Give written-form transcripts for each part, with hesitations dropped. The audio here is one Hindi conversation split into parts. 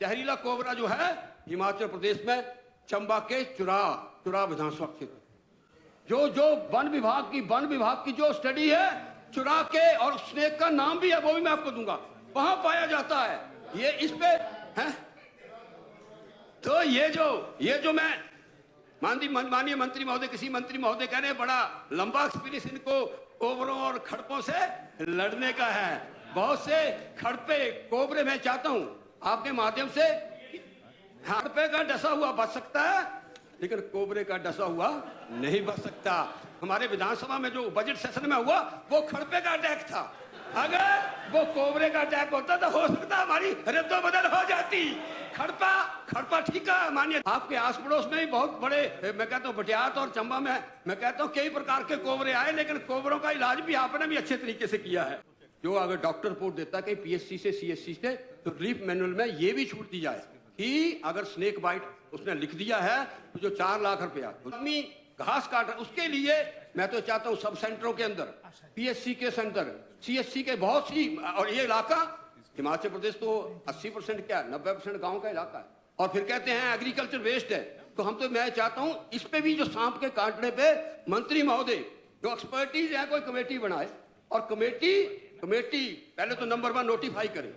जहरीला कोबरा जो है हिमाचल प्रदेश में चंबा के चुरा विधानसभा क्षेत्र, जो वन विभाग की जो स्टडी है चुरा के, और स्नेक का नाम भी है वो भी मैं आपको दूंगा, वहां पाया जाता है। ये इस पे है। तो ये जो मैं माननीय मंत्री महोदय, किसी मंत्री महोदय कह रहे हैं बड़ा लंबा एक्सपीरियंस इनको कोबरों और खड़पों से लड़ने का है। बहुत से खड़पे कोबरे मैं चाहता हूं आपके माध्यम से, खड़पे का डसा हुआ बच सकता है लेकिन कोबरे का डसा हुआ नहीं बच सकता। हमारे विधानसभा में जो बजट सेशन में हुआ वो खड़पे का अटैक था, अगर वो कोबरे का अटैक होता तो हो सकता हमारी रद्दो बदल हो जाती। खड़पा ठीक है मानिए। आपके आस पड़ोस में भी बहुत बड़े, मैं कहता हूँ बटियात और चंबा में मैं कहता हूँ कई प्रकार के कोबरे आए, लेकिन कोबरों का इलाज भी आपने भी अच्छे तरीके से किया है। जो अगर डॉक्टर रिपोर्ट देता है कि पीएससी से सीएससी से, तो रिलीफ मैनुअल में ये भी छूट दी जाए कि अगर स्नेक बाइट उसने लिख दिया है तो जो 4 लाख रुपया आदमी घास काट रहा, उसके लिए मैं तो चाहता हूँ सब सेंटरों के अंदर, पीएससी के सेंटर, सीएससी के बहुत सी, और ये इलाका हिमाचल प्रदेश तो 80% क्या 90% गांव का इलाका है, और फिर कहते हैं एग्रीकल्चर वेस्ट है। तो हम तो मैं चाहता हूं इस पे भी जो सांप के काटने पे मंत्री महोदय जो एक्सपर्टीज है कोई कमेटी बनाए, और कमेटी पहले तो नंबर 1 नोटिफाई करे।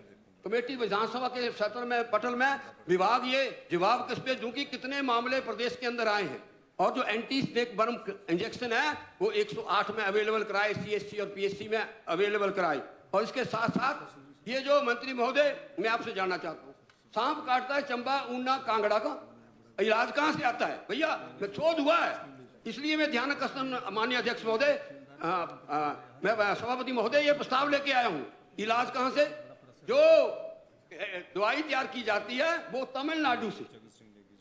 कमेटी विधानसभा के सत्र में पटल में विभाग ये जवाब किस पे दूं कि कितने मामले प्रदेश के अंदर आए हैं, और जो एंटी स्नेक वर्म इंजेक्शन है वो 108 में अवेलेबल कराए, सीएससी और पीएससी में अवेलेबल कराए। और इसके साथ साथ ये जो मंत्री महोदय मैं आपसे जानना चाहता हूँ, सांप काटता है चंबा, ऊना, कांगड़ा का इलाज कहाँ से आता है भैया? मैं शोध हुआ है, इसलिए मैं ध्यान आकर्षण माननीय अध्यक्ष महोदय, मैं सभापति महोदय ये प्रस्ताव लेके आया हूँ। इलाज कहाँ से? जो दवाई तैयार की जाती है वो तमिलनाडु से।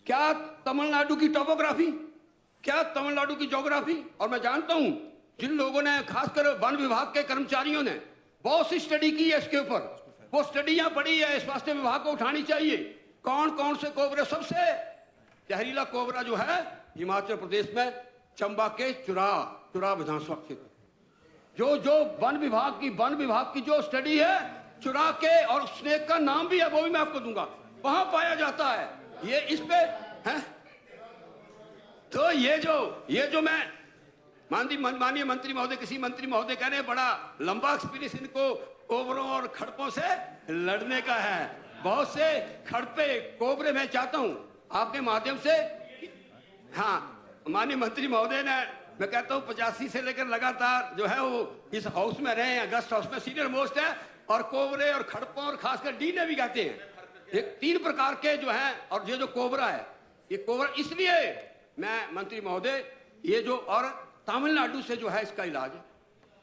क्या तमिलनाडु की टोपोग्राफी, क्या तमिलनाडु की ज्योग्राफी? और मैं जानता हूं जिन लोगों ने, खासकर वन विभाग के कर्मचारियों ने बहुत सी स्टडी की है इसके ऊपर, वो स्टडियां पड़ी है, स्वास्थ्य विभाग को उठानी चाहिए। कौन कौन से कोबरे, सबसे जहरीला कोबरा जो है हिमाचल प्रदेश में चंबा के चुरा विधानसभा क्षेत्र, जो वन विभाग की जो स्टडी है चुरा के, और स्नेक का नाम भी है वो भी मैं आपको दूंगा, वहां पाया जाता है। ये इस पे है। तो ये जो मैं माननीय मंत्री महोदय, किसी मंत्री महोदय कह रहे हैं बड़ा लंबा एक्सपीरियंस इनको कोबरों और खड़पों से लड़ने का है। बहुत से खड़पे कोबरे मैं चाहता हूं आपके माध्यम से, हाँ माननीय मंत्री महोदय ने, मैं कहता हूं 85 से लेकर लगातार जो है वो इस हाउस में रहे हैं, अगस्त हाउस में सीनियर मोस्ट है, और कोबरे और खड़पों और खासकर डी ने भी कहते हैं, एक 3 प्रकार के जो हैं। और ये जो कोबरा है, ये कोबरा इसलिए मैं मंत्री महोदय, ये जो और तमिलनाडु से जो है इसका इलाज है,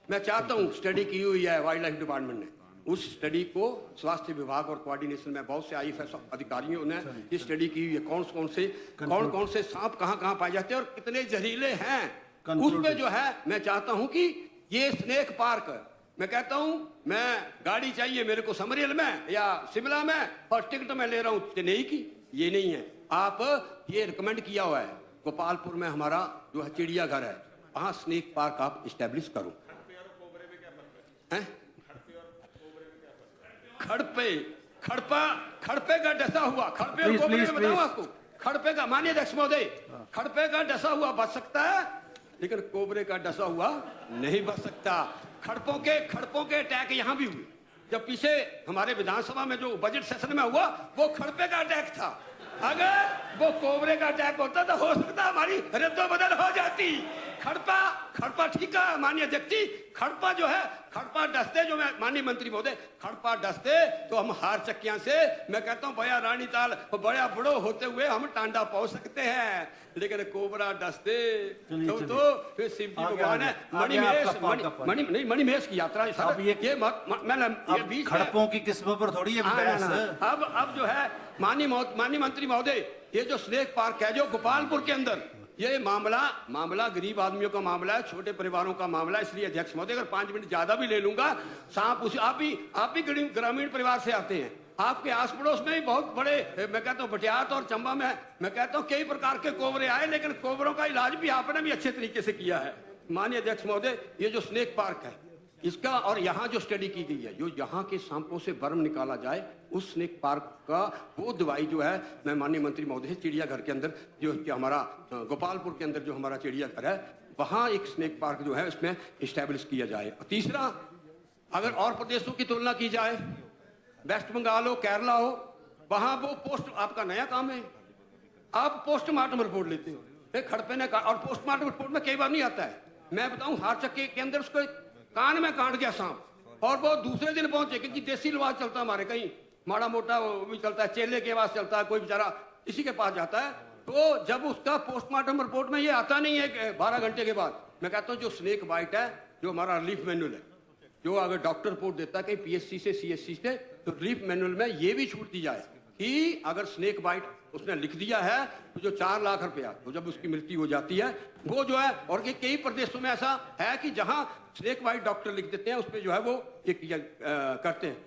मैं चाहता हूं स्टडी की हुई है वाइल्ड लाइफ डिपार्टमेंट ने, उस स्टडी को स्वास्थ्य विभाग और कोऑर्डिनेशन में बहुत से आईएफएस अधिकारियों ने ये स्टडी की हुई है, कौन कौन से सांप कहां पाए जाते हैं और कितने जहरीले हैं, उस पे जो है मैं चाहता हूं कि ये स्नेक पार्क, मैं कहता हूं मैं गाड़ी चाहिए मेरे को समरियल में या शिमला में, और टिकट मैं ले रहा हूं चेन्नई की, ये नहीं है। आप ये रिकमेंड किया हुआ है गोपालपुर में हमारा जो है चिड़ियाघर है, वहां स्नेक पार्क आप इस्टेब्लिश करो। खड़पे का डसा हुआ, खड़पे और कोबरे में बताऊं आपको, खड़पे का माननीय अध्यक्ष महोदय, खड़पे का डसा हुआ बच सकता है लेकिन कोबरे का डसा हुआ नहीं बच सकता। खड़पों के अटैक यहां भी हुए, जब पीछे हमारे विधानसभा में जो बजट सेशन में हुआ वो खड़पे का अटैक था, अगर वो कोबरे का अटैक होता तो हो सकता हमारी रद्दो बदल हो जाती। खड़पा ठीक है माननीय अध्यक्ष जी, खड़पा जो है, खड़पा डसते, जो मैं माननीय मंत्री महोदय, खड़पा डसते तो हम हार चक्कियां से, मैं कहता हूं बया रानी ताल बड़ा बड़ो होते हुए हम टांडा पहुंच सकते हैं, लेकिन कोबरा डसते तो फिर शिव जी भगवान है। मणिमहेश की यात्रा ये खड़पों की किस्मों पर थोड़ी है बहस। अब जो है माननीय मंत्री महोदय, ये जो स्नेक पार्क है जो गोपालपुर के अंदर, ये मामला गरीब आदमियों का मामला है, छोटे परिवारों का मामला है, इसलिए अध्यक्ष महोदय अगर 5 मिनट ज्यादा भी ले लूंगा, सांप उसे आप भी ग्रामीण परिवार से आते हैं, आपके आस पड़ोस में भी बहुत बड़े, मैं कहता हूँ बटियात और चंबा में मैं कहता हूँ कई प्रकार के कोबरे आए, लेकिन कोबरों का इलाज भी आपने भी अच्छे तरीके से किया है। माननीय अध्यक्ष महोदय, ये जो स्नेक पार्क है इसका, और यहाँ जो स्टडी की गई है, जो यहाँ के सांपों से वर्म निकाला जाए उस स्नेक पार्क का वो दवाई जो है मैं माननीय मंत्री महोदय से चिड़ियाघर के अंदर जो कि हमारा गोपालपुर के अंदर जो हमारा चिड़ियाघर है वहाँ एक स्नेक पार्क जो है उसमें इस्टेब्लिश किया जाए। और तीसरा, अगर और प्रदेशों की तुलना की जाए, वेस्ट बंगाल हो, केरला हो, वहाँ वो पोस्ट आपका नया काम है, आप पोस्टमार्टम रिपोर्ट लेते हो, फिर खड़पे ने और पोस्टमार्टम रिपोर्ट में कई बार नहीं आता है। मैं बताऊं, हार चक्के के अंदर उसको कान में काट गया सांप और वो दूसरे दिन पहुंचे, क्योंकि देसी रिवाज चलता है हमारे, कहीं माड़ा मोटा भी चलता है, चेले के पास चलता है, कोई बेचारा इसी के पास जाता है। तो जब उसका पोस्टमार्टम रिपोर्ट में ये आता नहीं है 12 घंटे के बाद, मैं कहता हूँ जो स्नेक बाइट है, जो हमारा रिलीफ मैनुअल है, जो अगर डॉक्टर रिपोर्ट देता है कहीं पीएचसी से सीएचसी से, तो रिलीफ मैनुअल में ये भी छूट दी जाए कि अगर स्नेक बाइट उसने लिख दिया है तो जो 4 लाख रुपया, तो जब उसकी मृत्यु हो जाती है वो जो है, और कई प्रदेशों में ऐसा है कि जहां स्नेक बाइट डॉक्टर लिख देते हैं उसमें जो है वो ये करते हैं।